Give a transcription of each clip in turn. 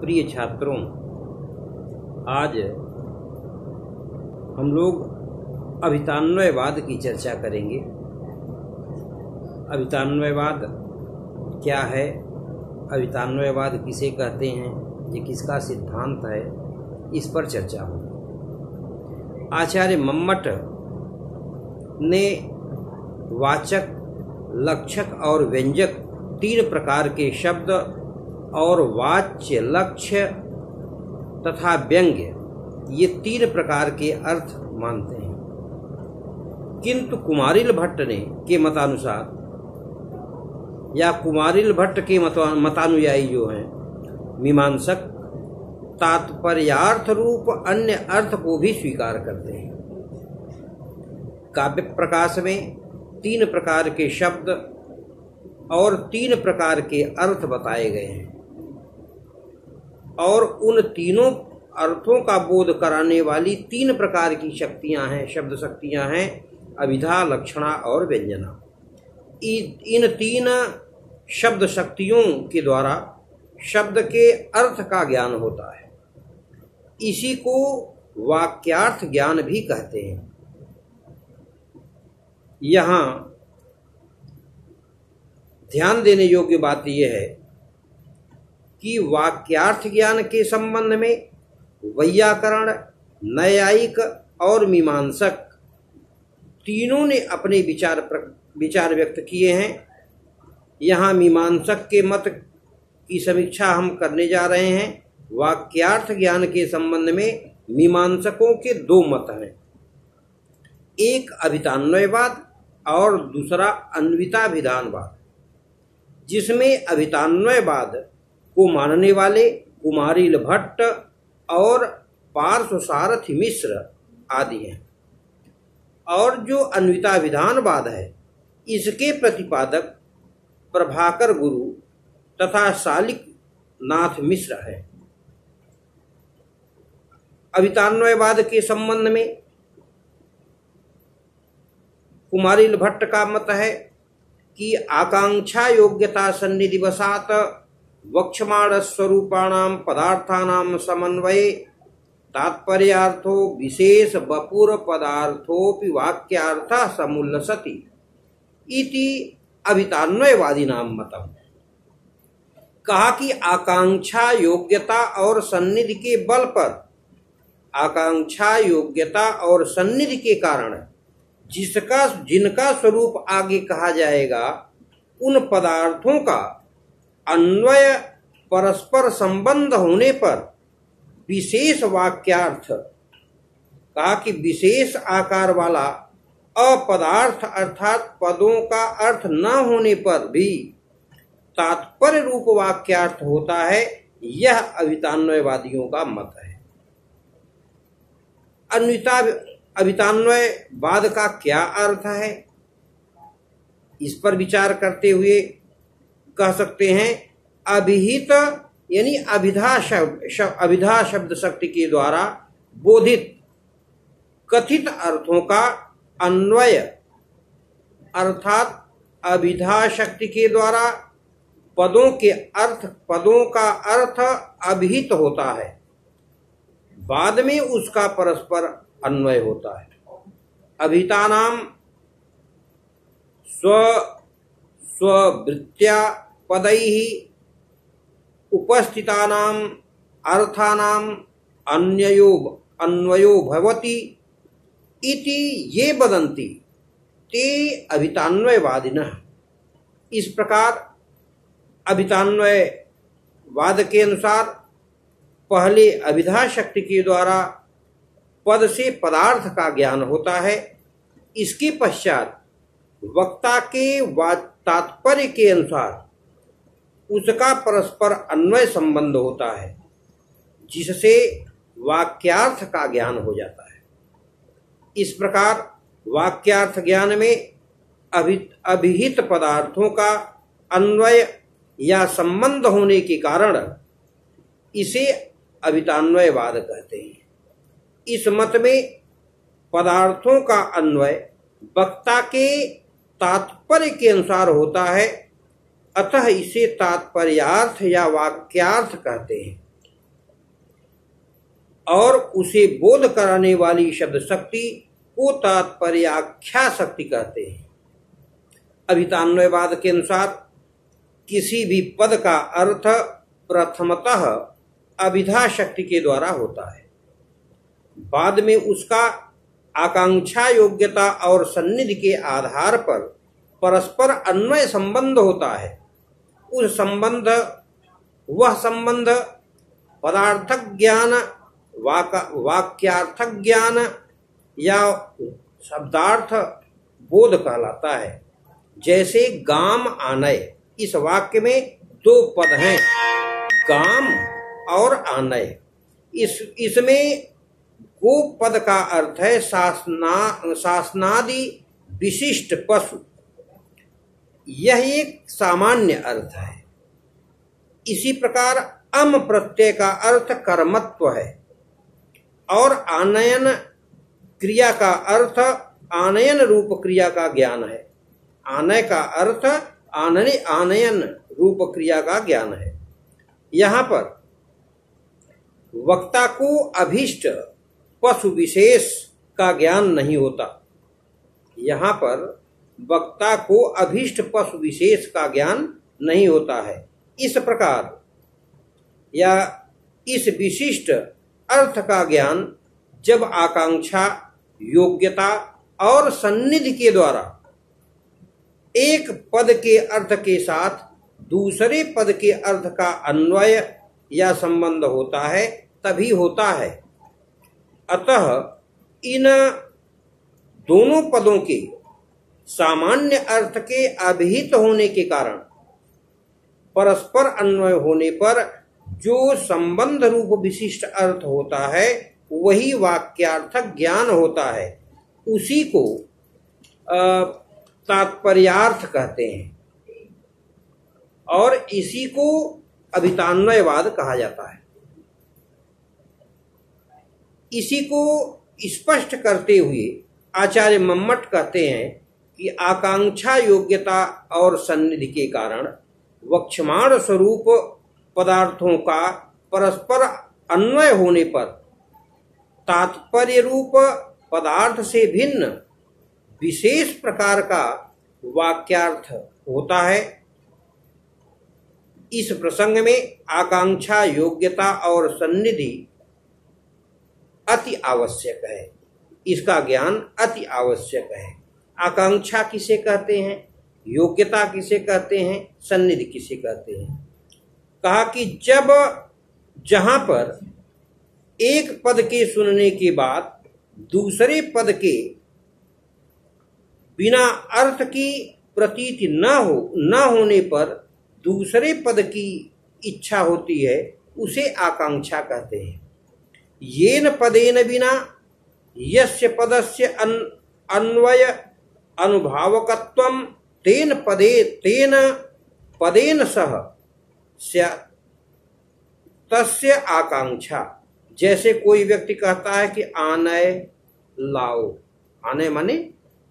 प्रिय छात्रों, आज हम लोग अभितान्वयवाद की चर्चा करेंगे। अभितान्वयवाद क्या है, अभितान्वयवाद किसे कहते हैं, ये किसका सिद्धांत है, इस पर चर्चा होगी। आचार्य मम्मट ने वाचक, लक्षक और व्यंजक तीन प्रकार के शब्द और वाच्य, लक्ष्य तथा व्यंग्य ये तीन प्रकार के अर्थ मानते हैं। किंतु कुमारिल भट्ट ने के मतानुसार या कुमारिल भट्ट के मतानुयायी जो हैं मीमांसक तात्पर्यार्थ रूप अन्य अर्थ को भी स्वीकार करते हैं। काव्य प्रकाश में तीन प्रकार के शब्द और तीन प्रकार के अर्थ बताए गए हैं और उन तीनों अर्थों का बोध कराने वाली तीन प्रकार की शक्तियां हैं, शब्द शक्तियां हैं, अभिधा, लक्षणा और व्यंजना। इन तीन शब्द शक्तियों के द्वारा शब्द के अर्थ का ज्ञान होता है। इसी को वाक्यार्थ ज्ञान भी कहते हैं। यहाँ ध्यान देने योग्य बात यह है कि वाक्यार्थ ज्ञान के संबंध में वैयाकरण, न्यायिक और मीमांसक तीनों ने अपने विचार व्यक्त किए हैं। यहाँ मीमांसक के मत की समीक्षा हम करने जा रहे हैं। वाक्यार्थ ज्ञान के संबंध में मीमांसकों के दो मत हैं, एक अभितान्वयवाद और दूसरा अन्विताभिधानवाद, जिसमें अभितान्वयवाद को मानने वाले कुमारिल भट्ट और पार्श्वसारथि मिश्र आदि हैं, और जो अन्विताभिधानवाद है इसके प्रतिपादक प्रभाकर गुरु तथा शालिक नाथ मिश्र है। अभितान्वयवाद के संबंध में कुमारिल भट्ट का मत है कि आकांक्षा योग्यता सन्निधिवशात वक्ष्यमाण स्वरूपाणाम पदार्थानाम समन्वये तात्पर्यार्थो विशेष वपुर पदार्थोपि वाक्यार्थ समुल्लसति इति अभितान्वयवादी नाम मतम। कहा कि आकांक्षा योग्यता और सन्निधि के बल पर, आकांक्षा योग्यता और सन्निधि के कारण जिनका स्वरूप आगे कहा जाएगा, उन पदार्थों का अन्वय परस्पर संबंध होने पर विशेष वाक्यार्थ, कहा कि विशेष आकार वाला अपदार्थ अर्थात पदों का अर्थ न होने पर भी तात्पर्य रूप वाक्यार्थ होता है। यह अभितान्वयवादियों का मत है। अभितान्वयवाद का क्या अर्थ है, इस पर विचार करते हुए कह सकते हैं अभिहित यानी अभिधा शब्द शक्ति के द्वारा बोधित कथित अर्थों का अन्वय, अर्थात अभिधा शक्ति के द्वारा पदों का अर्थ अभिहित होता है, बाद में उसका परस्पर अन्वय होता है। अभितानाम स्ववृत्त्या पदैहि उपस्थितानाम अर्थानाम अन्वयो भवति इति ये वदन्ति ते अभितान्वयवादिनः। इस प्रकार अभितान्वयवाद के अनुसार पहले अभिधा शक्ति के द्वारा पद से पदार्थ का ज्ञान होता है, इसके पश्चात वक्ता के तात्पर्य के अनुसार उसका परस्पर अन्वय संबंध होता है, जिससे वाक्यार्थ का ज्ञान हो जाता है। इस प्रकार वाक्यार्थ ज्ञान में अभिहित पदार्थों का अन्वय या संबंध होने के कारण इसे अभितान्वयवाद कहते हैं। इस मत में पदार्थों का अन्वय वक्ता के तात्पर्य के अनुसार होता है, अतः इसे तात्पर्यार्थ या वाक्यार्थ कहते हैं। और उसे बोध कराने वाली शब्द शक्ति को तात्पर्याख्या शक्ति कहते हैं। अभितान्वयवाद के अनुसार किसी भी पद का अर्थ प्रथमतः अभिधा शक्ति के द्वारा होता है, बाद में उसका आकांक्षा, योग्यता और सन्निधि के आधार पर परस्पर अन्वय संबंध होता है। वह संबंध पदार्थक ज्ञान, वाक्यार्थक ज्ञान या शब्दार्थ बोध कहलाता है। जैसे गाम आनय, इस वाक्य में दो पद हैं, गाम और आनय। इसमें गो पद का अर्थ है शासनादि विशिष्ट पशु, यह एक सामान्य अर्थ है। इसी प्रकार अम प्रत्यय का अर्थ कर्मत्व है और आनयन क्रिया का अर्थ आनयन रूप क्रिया का ज्ञान है। आनय का अर्थ आनयन रूप क्रिया का ज्ञान है। यहाँ पर वक्ता को अभीष्ट पशु विशेष का ज्ञान नहीं होता। यहाँ पर वक्ता को अभीष्ट पशु विशेष का ज्ञान नहीं होता है। इस प्रकार या इस विशिष्ट अर्थ का ज्ञान जब आकांक्षा, योग्यता और सन्निधि के द्वारा एक पद के अर्थ के साथ दूसरे पद के अर्थ का अन्वय या संबंध होता है, तभी होता है। अतः इन दोनों पदों के सामान्य अर्थ के अभिहित होने के कारण परस्पर अन्वय होने पर जो संबंध रूप विशिष्ट अर्थ होता है वही वाक्यार्थक ज्ञान होता है। उसी को तात्पर्यार्थ कहते हैं और इसी को अभितान्वयवाद कहा जाता है। इसी को स्पष्ट करते हुए आचार्य मम्मट कहते हैं कि आकांक्षा, योग्यता और सन्निधि के कारण वक्ष्यमाण स्वरूप पदार्थों का परस्पर अन्वय होने पर तात्पर्य रूप पदार्थ से भिन्न विशेष प्रकार का वाक्यार्थ होता है। इस प्रसंग में आकांक्षा, योग्यता और सन्निधि अति आवश्यक है। इसका ज्ञान अति आवश्यक है। आकांक्षा किसे कहते हैं, योग्यता किसे कहते हैं, सन्निधि किसे कहते हैं? कहा कि जहां पर एक पद के सुनने के बाद दूसरे पद के बिना अर्थ की प्रतीति न होने पर दूसरे पद की इच्छा होती है, उसे आकांक्षा कहते हैं। येन पदेन बिना यस्य पदस्य अन्वय अनुभावकत्वम तेन पदेन सह तस्य आकांक्षा। जैसे कोई व्यक्ति कहता है कि आनय लाओ, आने माने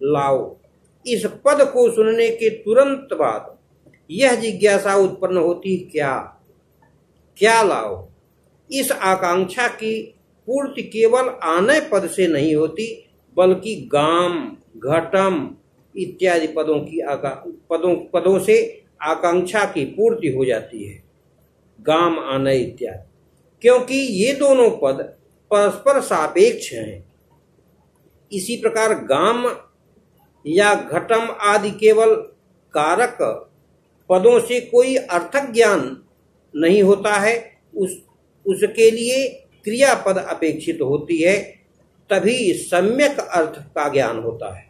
लाओ, इस पद को सुनने के तुरंत बाद यह जिज्ञासा उत्पन्न होती, क्या लाओ। इस आकांक्षा की पूर्ति केवल आनय पद से नहीं होती, बल्कि गाम, घटम इत्यादि पदों से आकांक्षा की पूर्ति हो जाती है। गाम, आनय इत्यादि, क्योंकि ये दोनों पद परस्पर सापेक्ष हैं। इसी प्रकार गाम या घटम आदि केवल कारक पदों से कोई अर्थक ज्ञान नहीं होता है। उसके लिए क्रियापद अपेक्षित होती है, तभी सम्यक अर्थ का ज्ञान होता है।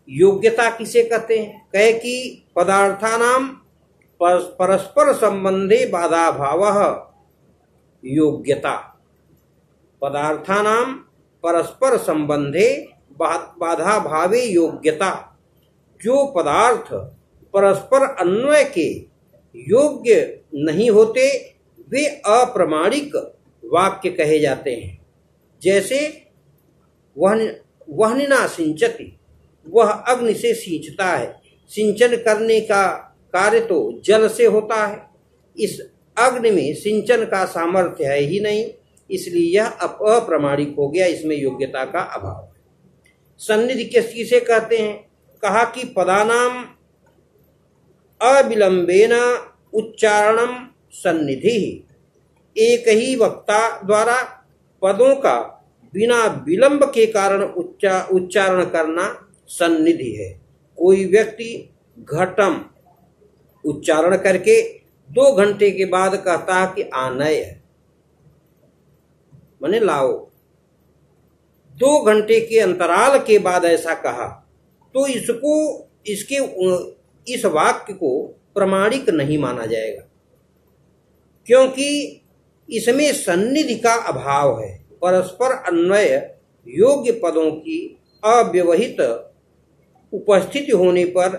योग्यता किसे कहते हैं? कहे कि पदार्थानाम परस्पर संबंधे बाधाभावः योग्यता। पदार्थानाम परस्पर संबंधे बाधाभावे योग्यता। जो पदार्थ परस्पर अन्वय के योग्य नहीं होते वे अप्रामाणिक वाक्य कहे जाते हैं। जैसे वह्निना सिंचति, वह अग्नि से सींचता है। सिंचन करने का कार्य तो जल से होता है। इस अग्नि में सिंचन का सामर्थ्य है ही नहीं, इसलिए यह अप्रामाणिक हो गया, इसमें योग्यता का अभाव है। सन्निधि किसे कहते हैं? कहा कि पदानाम अविलंबेन उच्चारणम सन्निधि, एक ही वक्ता द्वारा पदों का बिना विलंब के कारण उच्चारण करना सन्निधि है। कोई व्यक्ति घटम उच्चारण करके 2 घंटे के बाद कहता है कि आनय है, माने लाओ, 2 घंटे के अंतराल के बाद ऐसा कहा तो इस वाक्य को प्रमाणिक नहीं माना जाएगा, क्योंकि इसमें सन्निधि का अभाव है। परस्पर अन्वय योग्य पदों की अव्यवहित उपस्थिति होने पर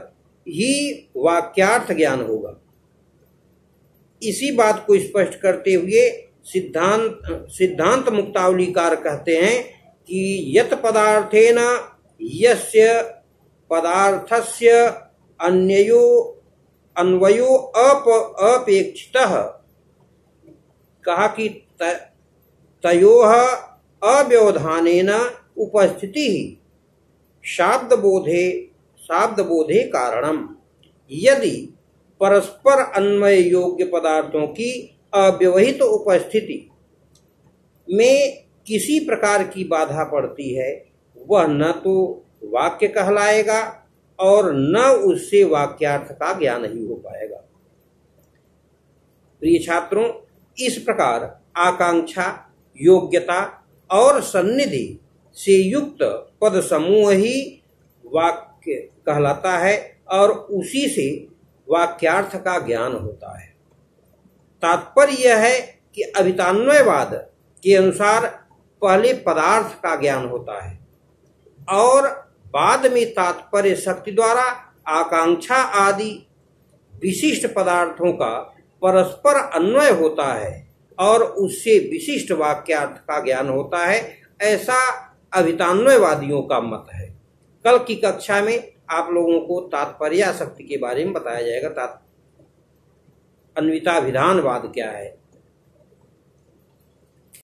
ही वाक्यार्थ ज्ञान होगा। इसी बात को स्पष्ट करते हुए सिद्धांत मुक्तावलीकार कहते हैं कि यत पदार्थेन यस्य पदार्थस्य अन्वयो अपेक्षितः, कहा कि तयोः अव्यवधानेन उपस्थिति शाब्दबोधे कारणम। यदि परस्पर अन्वय योग्य पदार्थों की अव्यवहित उपस्थिति में किसी प्रकार की बाधा पड़ती है, वह न तो वाक्य कहलाएगा और न उससे वाक्यार्थ का ज्ञान ही हो पाएगा। प्रिय छात्रों, इस प्रकार आकांक्षा, योग्यता और सन्निधि से युक्त पद समूह ही वाक्य कहलाता है और उसी से वाक्यार्थ का ज्ञान होता है। तात्पर्य यह है कि अभितान्वयवाद के अनुसार पहले पदार्थ का ज्ञान होता है और बाद में तात्पर्य शक्ति द्वारा आकांक्षा आदि विशिष्ट पदार्थों का परस्पर अन्वय होता है और उससे विशिष्ट वाक्यार्थ का ज्ञान होता है। ऐसा अभितान्वयवादियों का मत है। कल की कक्षा में आप लोगों को तात्पर्याशक्ति के बारे में बताया जाएगा। अन्विताभिधानवाद क्या है,